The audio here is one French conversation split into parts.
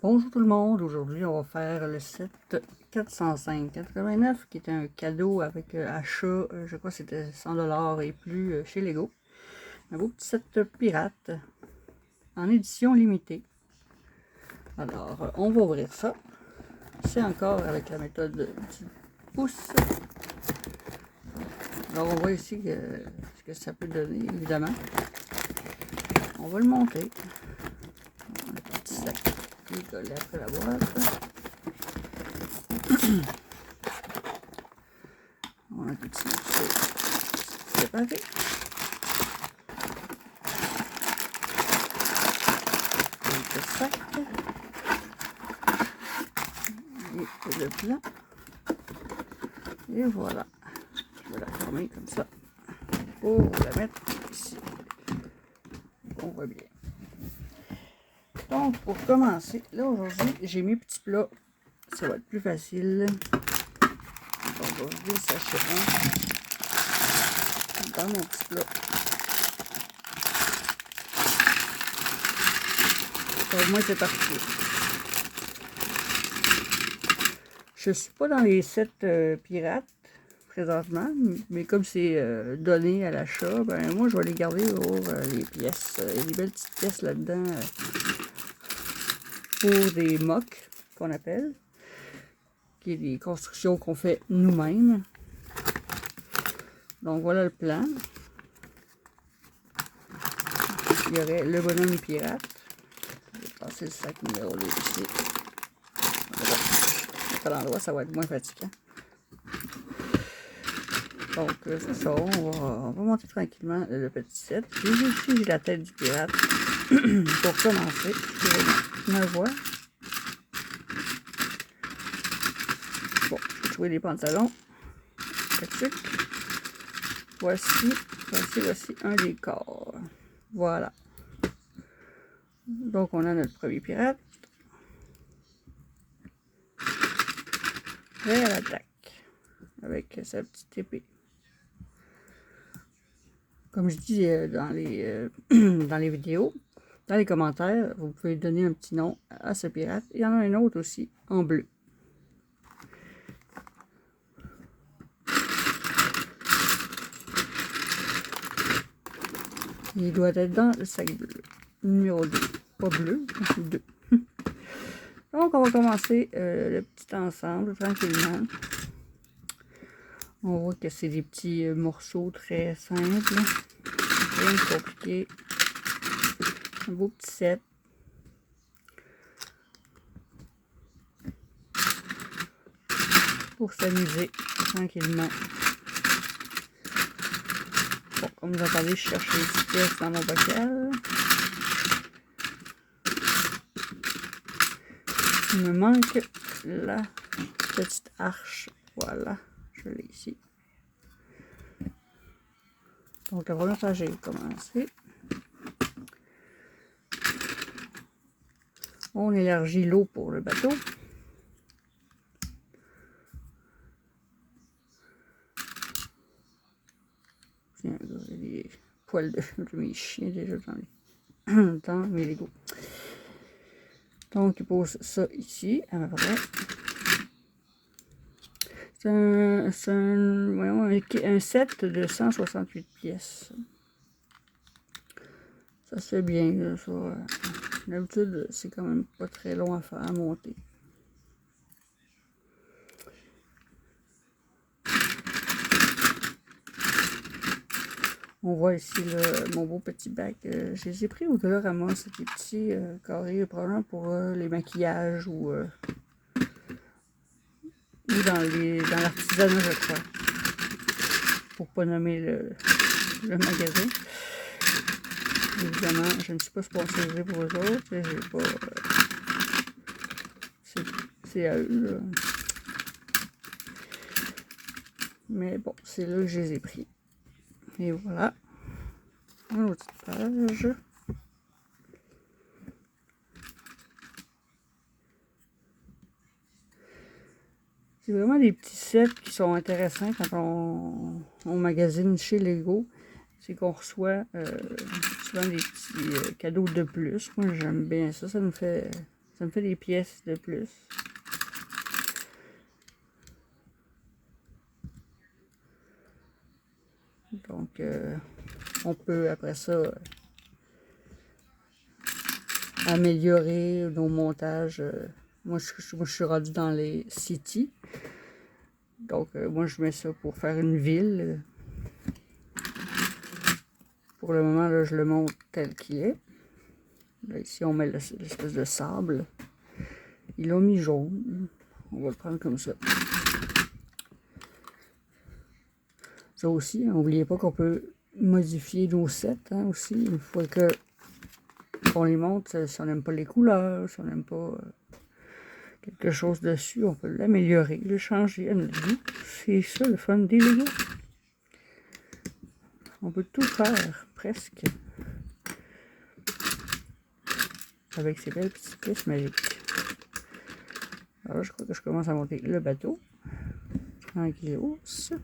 Bonjour tout le monde, aujourd'hui on va faire le set 405,89 qui est un cadeau avec achat, je crois que c'était 100$ et plus chez Lego. Un beau petit set pirate en édition limitée. Alors on va ouvrir ça. C'est encore avec la méthode du pouce. Alors on voit ici ce que ça peut donner évidemment. On va le monter. On a un petit sac qui est collé après la boîte. On a un petit morceau séparé. Quelques sacs. Et le plan. Et voilà. Je vais la fermer comme ça pour la mettre ici. On voit bien. Donc, pour commencer, là aujourd'hui, j'ai mes petits plats. Ça va être plus facile. Donc, je vais ouvrir le sachet 1 dans mon petit plat. Au moins, c'est parti. Je suis pas dans les sets pirates présentement, mais comme c'est donné à l'achat, ben moi je vais les garder pour les pièces. Il y a des belles petites pièces là-dedans pour des mocks qu'on appelle, qui est des constructions qu'on fait nous-mêmes. Donc voilà le plan. Il y aurait le bonhomme pirate. Je vais passer le sac numéro 2 ici. À l'endroit, ça va être moins fatigant. Donc, c'est ça, on va monter tranquillement le petit set. Puis ici, j'ai la tête du pirate. Pour commencer, je me vois. Bon, je vais trouver les pantalons. Voici un des corps. Voilà. Donc, on a notre premier pirate. Prêt à l'attaque. Avec sa petite épée. Comme je dis dans les vidéos, dans les commentaires, vous pouvez donner un petit nom à ce pirate. Il y en a un autre aussi, en bleu. Il doit être dans le sac bleu. Numéro 2. Pas bleu, 2. Donc, on va commencer le petit ensemble tranquillement. On voit que c'est des petits morceaux très simples. Rien de compliqué. Un beau petit set. Pour s'amuser tranquillement. Bon, comme vous entendez, je cherche les petites pièces dans mon bocal. Il me manque la petite arche. Voilà, je l'ai ici. Donc, le premier étage est commencé. On élargit l'eau pour le bateau. Tiens, j'ai des poils de mes chiens déjà dans mes Legos. Donc, il pose ça ici, à peu près. C'est un set de 168 pièces. Ça se fait bien, là, ça. D'habitude, c'est quand même pas très long à faire, à monter. On voit ici mon beau petit bac. Je les ai pris au Dollarama, c'est des petits carrés, probablement pour les maquillages ou dans l'artisanat, je crois. Pour pas nommer le magasin. Évidemment, je ne suis pas sponsorisée pour eux autres. J'ai pas. C'est à eux, là. Mais bon, c'est là que je les ai pris. Et voilà. Une autre page. C'est vraiment des petits sets qui sont intéressants quand on magasine chez Lego. C'est qu'on reçoit souvent des petits cadeaux de plus. Moi, j'aime bien ça. Ça Ça me fait des pièces de plus. Donc, on peut après ça améliorer nos montages. Moi, je suis rendu dans les cities. Donc, moi, je mets ça pour faire une ville. Pour le moment, là, je le monte tel qu'il est. Là, ici, on met l'espèce de sable. Ils l'ont mis jaune. On va le prendre comme ça. Ça aussi, n'oubliez pas qu'on peut modifier nos sets aussi. Une fois qu'on les monte, si on n'aime pas les couleurs, si on n'aime pas quelque chose dessus, on peut l'améliorer, le changer à notre goût. C'est ça le fun des Lego. On peut tout faire, presque, avec ces belles petites pièces magiques. Alors je crois que je commence à monter le bateau. Tranquillos. C'est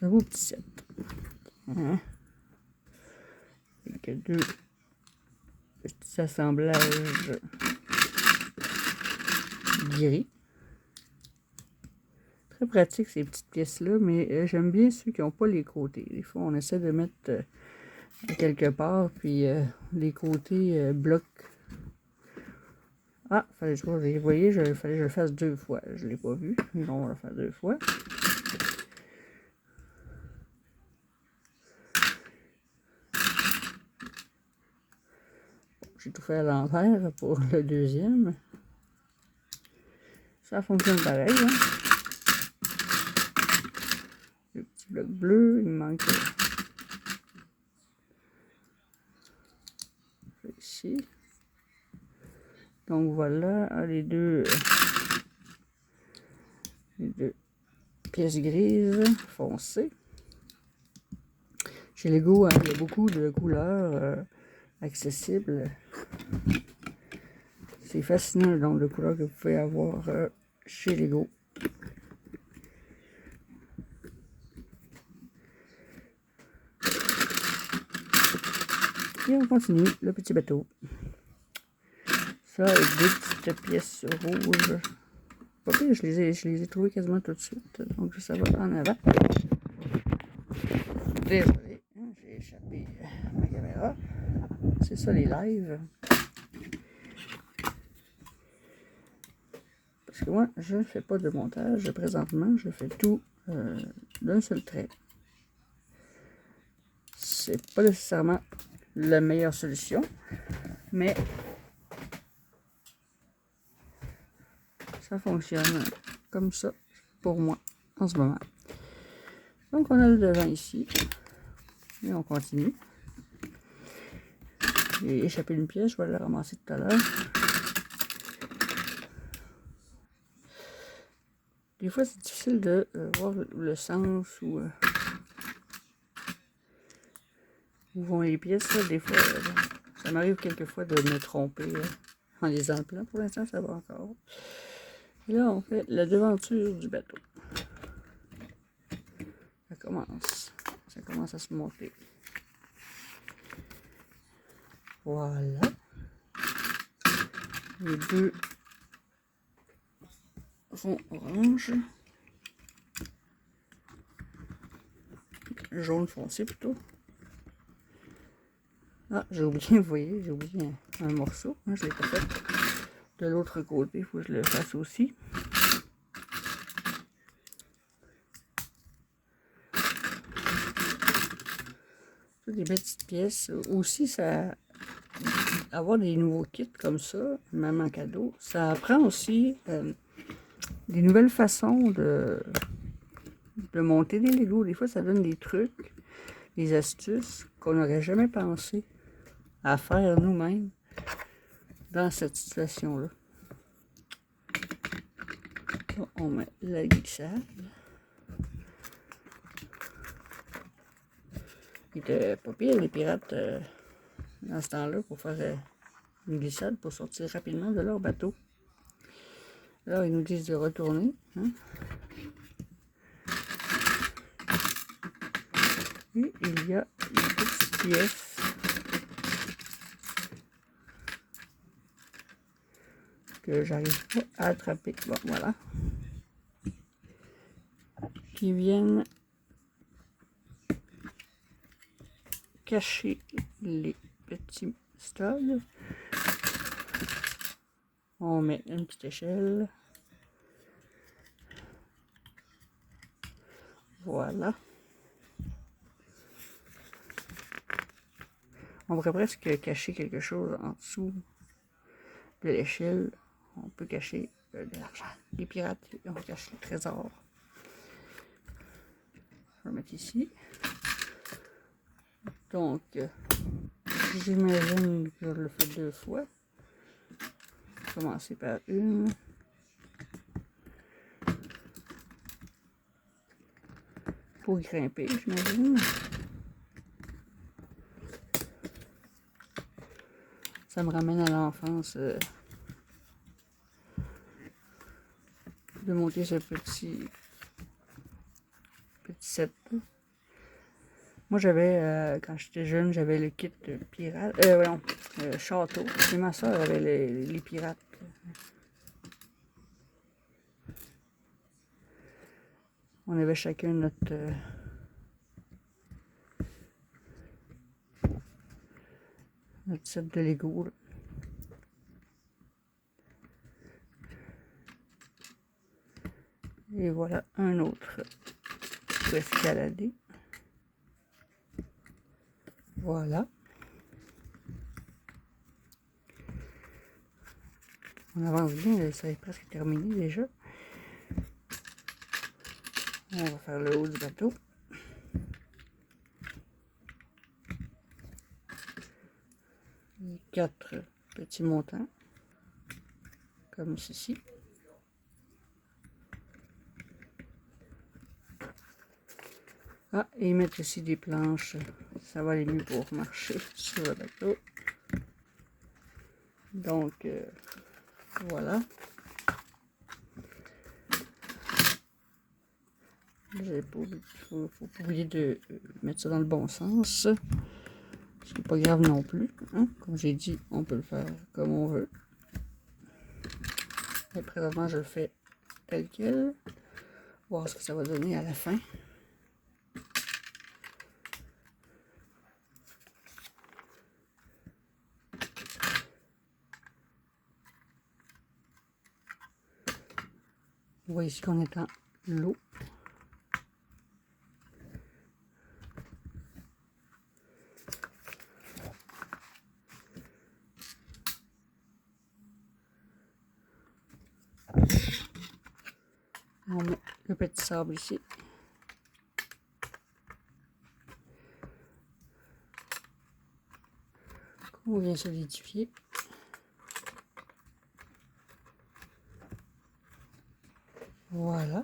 un beau petit set. Avec deux petits assemblages gris. Très pratique ces petites pièces-là, mais j'aime bien ceux qui n'ont pas les côtés. Des fois, on essaie de mettre quelque part, puis les côtés bloquent. Ah, fallait que vous voyez, fallait que je le fasse 2 fois. Je ne l'ai pas vu, mais on va le faire 2 fois. J'ai tout fait à l'envers pour le deuxième. Ça fonctionne pareil, hein. Le petit bloc bleu, il me manque ici. Donc voilà, les deux pièces grises foncées. Chez Lego, il y a beaucoup de couleurs accessibles. C'est fascinant le nombre de couleurs que vous pouvez avoir chez Lego. Et on continue le petit bateau. Ça avec 2 petites pièces rouges. Pas pire, je les ai trouvées quasiment tout de suite. Donc ça va en avant. Désolé, j'ai échappé ma caméra. C'est ça les lives. Parce que moi, je ne fais pas de montage présentement. Je fais tout d'un seul trait. C'est pas nécessairement la meilleure solution, mais ça fonctionne comme ça pour moi en ce moment. Donc on a le devant ici et on continue. J'ai échappé une pièce, je vais la ramasser tout à l'heure. Des fois c'est difficile de voir le sens où vont les pièces. Là. Des fois ça m'arrive quelquefois de me tromper en les empilant. Pour l'instant ça va encore. Et là on fait la devanture du bateau. Ça commence à se monter. Voilà. Les deux sont orange. Jaune foncé plutôt. Ah, j'ai oublié, vous voyez, j'ai oublié un morceau. Je ne l'ai pas fait. De l'autre côté, il faut que je le fasse aussi. Des petites pièces. Aussi, ça avoir des nouveaux kits comme ça, même en cadeau, ça apprend aussi des nouvelles façons de monter des Legos. Des fois, ça donne des trucs, des astuces qu'on n'aurait jamais pensé à faire nous-mêmes dans cette situation-là. On met la glissade. Il était pas pire, les pirates, dans ce temps-là, pour faire une glissade, pour sortir rapidement de leur bateau. Alors, ils nous disent de retourner. Hein? Et il y a une petite pièce que j'arrive pas à attraper. Bon, voilà. Qui viennent cacher les petits studs. On met une petite échelle. Voilà. On pourrait presque cacher quelque chose en dessous de l'échelle. On peut cacher de l'argent. Les pirates, on cache les trésors. Je vais mettre ici. Donc, j'imagine que je le fais 2 fois. Commencer par une. Pour grimper, j'imagine. Ça me ramène à l'enfance de monter ce petit set. Moi, j'avais, quand j'étais jeune, j'avais le kit de pirate, château. Et ma soeur avait les pirates. On avait chacun notre set de Lego. Là. Et voilà un autre pour escalader. Voilà. On avance bien, ça est presque terminé déjà. On va faire le haut du bateau. Les 4 petits montants, comme ceci. Ah, et mettre ici des planches, ça va aller mieux pour marcher sur le bateau. Donc, voilà. Faut pas oublier de mettre ça dans le bon sens. Ce qui n'est pas grave non plus. Hein? Comme j'ai dit, on peut le faire comme on veut. Et présentement, je le fais tel quel. Voir ce que ça va donner à la fin. On voit ici qu'on est dans l'eau. On met le petit sable ici. On vient solidifier. Voilà.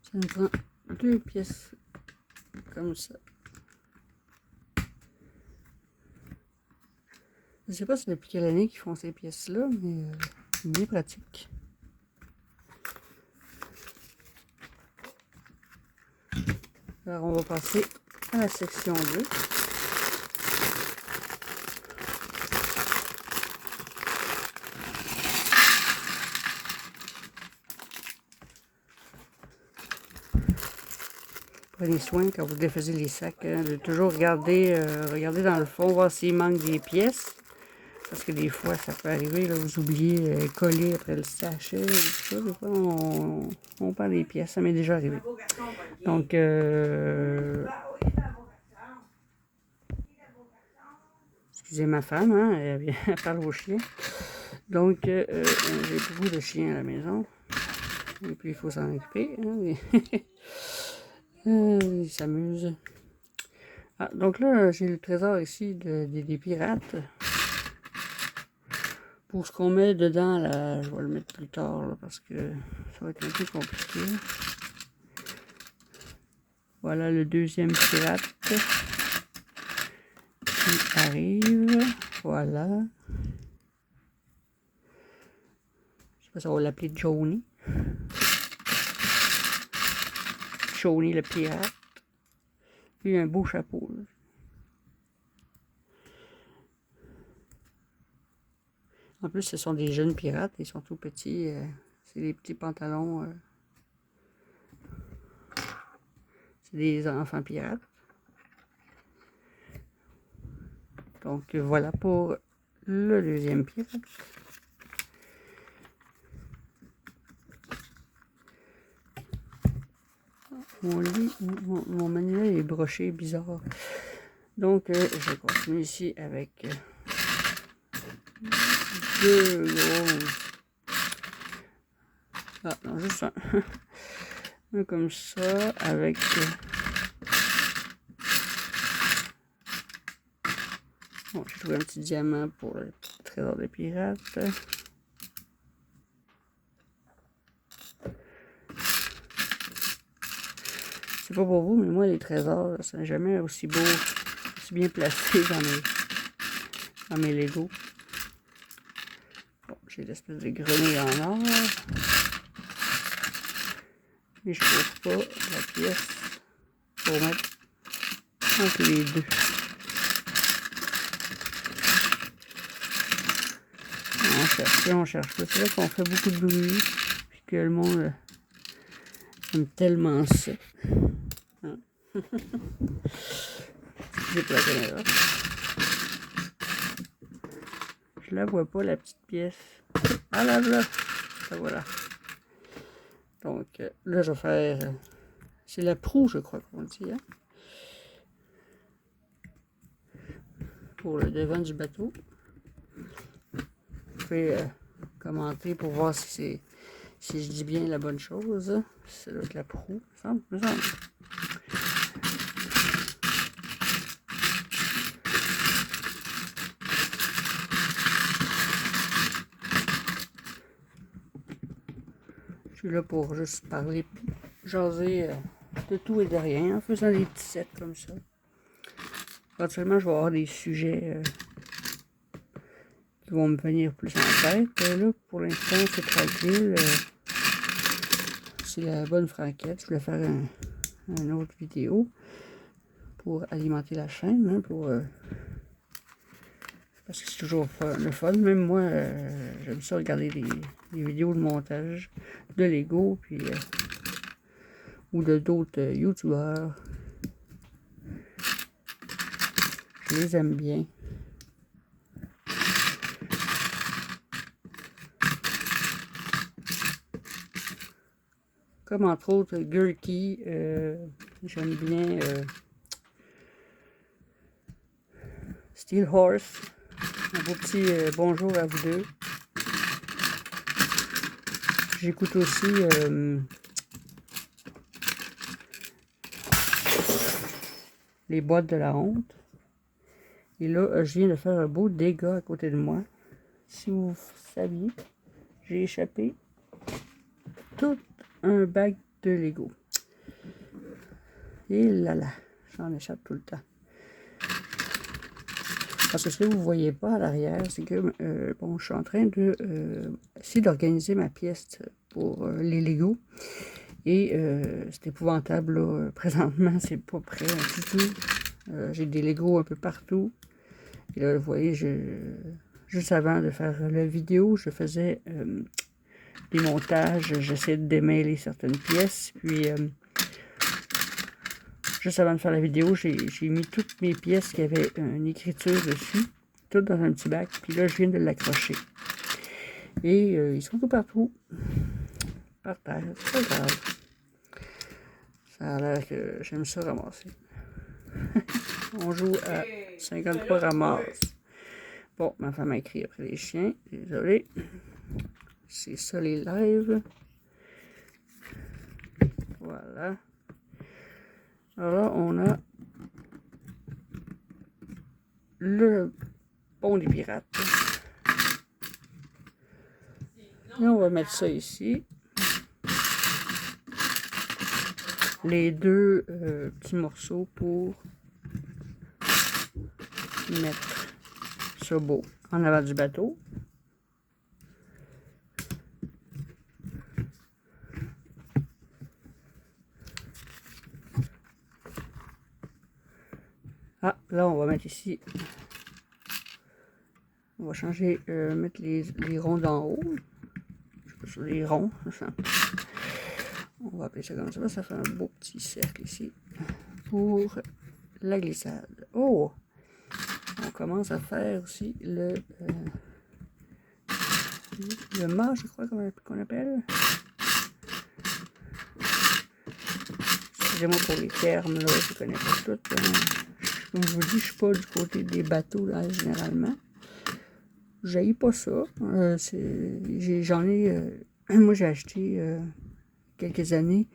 Ça nous prend 2 pièces comme ça. Je ne sais pas si depuis quelle année qu'ils font ces pièces-là, mais c'est bien pratique. Alors on va passer à la section 2. Prenez soin quand vous défaisez les sacs, hein, de toujours regarder dans le fond, voir s'il manque des pièces. Parce que des fois, ça peut arriver, là, vous oubliez coller après le sachet. Tout ça, des fois, on perd des pièces. Ça m'est déjà arrivé. Donc, excusez ma femme, hein, elle parle aux chiens. Donc, j'ai beaucoup de chiens à la maison. Et puis, il faut s'en occuper. Hein, ils s'amusent. Ah, donc là, j'ai le trésor ici des pirates. Pour ce qu'on met dedans, là, je vais le mettre plus tard, là, parce que ça va être un peu compliqué. Voilà le deuxième pirate qui arrive. Voilà. Je sais pas si on va l'appeler Johnny. Johnny le pirate. Lui, un beau chapeau. Là. En plus, ce sont des jeunes pirates, ils sont tout petits. C'est des petits pantalons. C'est des enfants pirates. Donc voilà pour le deuxième pirate. Mon manuel est broché, bizarre. Donc je continue ici avec deux gros. Ah non, juste un. Un comme ça, avec bon, j'ai trouvé un petit diamant pour le petit trésor des pirates. C'est pas pour vous, mais moi, les trésors, ça n'est jamais aussi beau, aussi bien placé dans mes Legos. Bon, j'ai l'espèce de grenouille en or. Mais je trouve pas la pièce pour mettre entre les deux. On cherche. C'est vrai qu'on fait beaucoup de bruit, puis que le monde aime tellement ça. Hein? J'ai pas la caméra. Je la vois pas, la petite pièce. Ah là, là. Ça voilà. Donc là, je vais faire... c'est la proue, je crois qu'on dit. Hein? Pour le devant du bateau. Vous pouvez commenter pour voir si je dis bien la bonne chose. C'est là que la proue, me semble. Je suis là pour juste parler, jaser de tout et de rien, en faisant des petits sets comme ça. Éventuellement, je vais avoir des sujets qui vont me venir plus en tête. Là, pour l'instant, c'est tranquille. C'est la bonne franquette. Je voulais faire une autre vidéo pour alimenter la chaîne, hein, parce que c'est toujours le fun. Même moi, j'aime ça regarder des vidéos de montage de Lego, puis ou de d'autres youtubeurs. Je les aime bien. Comme entre autres Gurky, j'aime bien Steel Horse. Un beau petit bonjour à vous deux. J'écoute aussi les boîtes de la honte. Et là, je viens de faire un beau dégât à côté de moi. Si vous saviez, j'ai échappé tout un bac de Lego. Et là là, j'en échappe tout le temps. Parce que ce que vous ne voyez pas à l'arrière, c'est que bon, je suis en train de essayer d'organiser ma pièce pour les Lego. Et c'est épouvantable, là. Présentement, c'est pas prêt du tout. J'ai des Lego un peu partout. Et là, vous voyez, juste avant de faire la vidéo, je faisais des montages. J'essayais de démêler certaines pièces. Puis, juste avant de faire la vidéo, j'ai mis toutes mes pièces qui avaient une écriture dessus, toutes dans un petit bac. Puis là, je viens de l'accrocher. Et ils sont tout partout. Par terre, c'est pas grave. Ça a l'air que j'aime ça ramasser. On joue à 53 ramasses. Bon, ma femme a écrit après les chiens. Désolé. C'est ça les lives. Voilà. Alors là, on a le pont des pirates. Là, on va mettre ça ici. Les deux petits morceaux pour mettre ça beau en avant du bateau. Ah, là, on va mettre ici On va changer, mettre les ronds d'en haut. Sur les ronds. On va appeler ça comme ça. Ça fait un beau petit cercle ici. Pour la glissade. Oh! On commence à faire aussi le mât, je crois qu'on appelle. Excusez-moi pour les termes, là, je ne connais pas tout. Comme je vous dis, je ne suis pas du côté des bateaux, là, généralement. J'haïs pas ça. J'en ai, moi, j'ai acheté quelques années.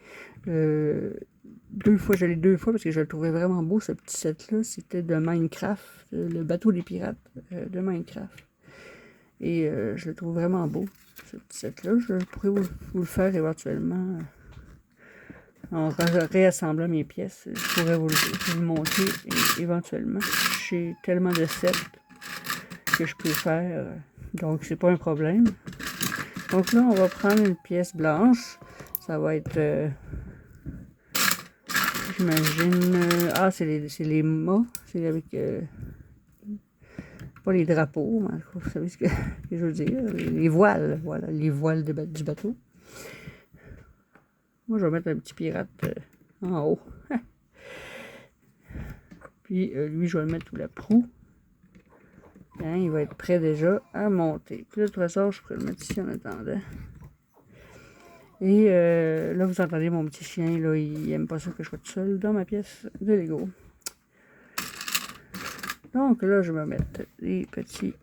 2 fois, j'allais 2 fois parce que je le trouvais vraiment beau, ce petit set-là. C'était de Minecraft, le bateau des pirates de Minecraft. Et je le trouve vraiment beau, ce petit set-là. Je pourrais vous le faire éventuellement. En réassemblant mes pièces, je pourrais vous le monter éventuellement. J'ai tellement de sets que je peux faire, donc c'est pas un problème. Donc là, on va prendre une pièce blanche. Ça va être, j'imagine, c'est les mâts, c'est avec, pas les drapeaux, mais vous savez ce que je veux dire, les voiles, voilà, les voiles du bateau. Moi, je vais mettre un petit pirate en haut. Puis lui, je vais le mettre sous la proue. Hein, il va être prêt déjà à monter. Puis là, de toute façon, je pourrais le mettre ici en attendant. Et là, vous entendez mon petit chien, là, il n'aime pas ça que je sois tout seul dans ma pièce de Lego. Donc là, je vais mettre des petites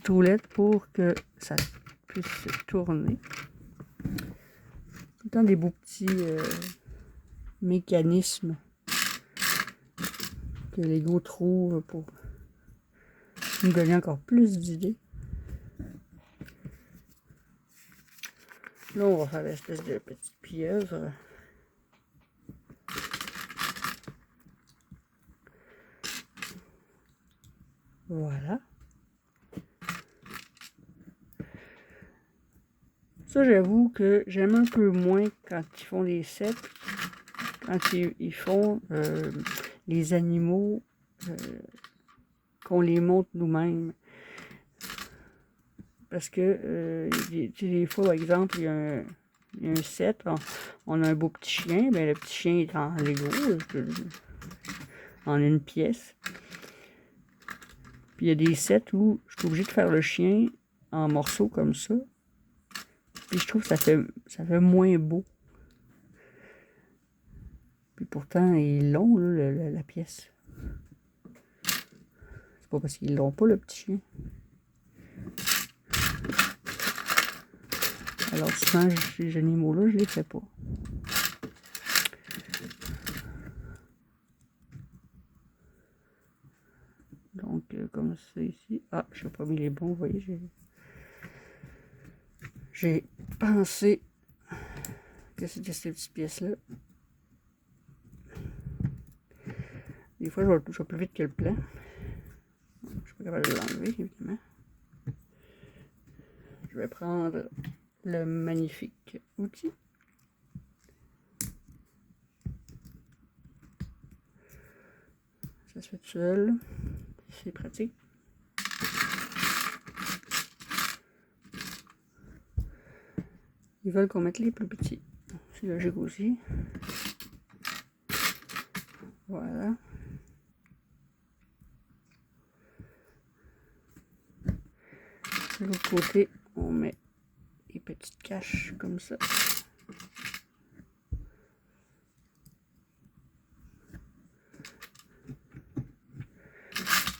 roulettes pour que ça puisse tourner. Tout le temps des beaux petits mécanismes que Lego trouve pour nous donner encore plus d'idées. Là, on va faire l'espèce de petite pieuvre. Voilà. Ça, j'avoue que j'aime un peu moins quand ils font des sets, quand ils font les animaux, qu'on les monte nous-mêmes. Parce que, des fois, par exemple, il y a un set, on a un beau petit chien, ben le petit chien est en Lego, en une pièce. Puis il y a des sets où je suis obligée de faire le chien en morceaux comme ça. Puis je trouve que ça fait moins beau. Puis pourtant, il est long, là, la pièce. C'est pas parce qu'ils l'ont pas, le petit chien. Alors souvent, ces animaux-là, je les fais pas. Donc, comme ça ici. Ah, je n'ai pas mis les bons, vous voyez, j'ai pensé que c'était ces petites pièces-là. Des fois, je vais plus vite que le plan. Je ne suis pas capable de l'enlever, évidemment. Je vais prendre le magnifique outil. Ça se fait tout seul. C'est pratique. Ils veulent qu'on mette les plus petits. C'est logique aussi. Voilà. De l'autre côté, on met des petites caches comme ça.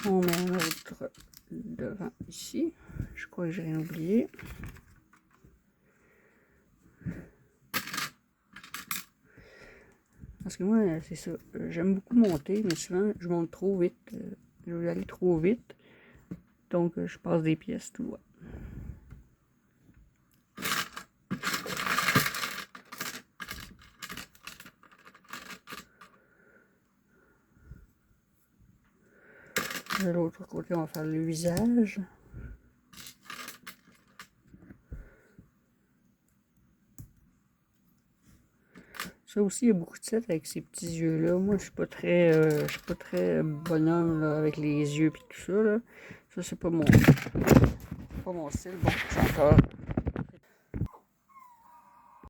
On met un autre devant ici. Je crois que j'ai rien oublié. Parce que moi, c'est ça. J'aime beaucoup monter, mais souvent, je monte trop vite. Je vais aller trop vite. Donc, je passe des pièces tout droit. De l'autre côté, on va faire le visage. Ça aussi, il y a beaucoup de sets avec ces petits yeux-là. Moi, je suis pas très bonhomme là, avec les yeux et tout ça. Là. Ça, c'est pas mon style. Bon, j'ai encore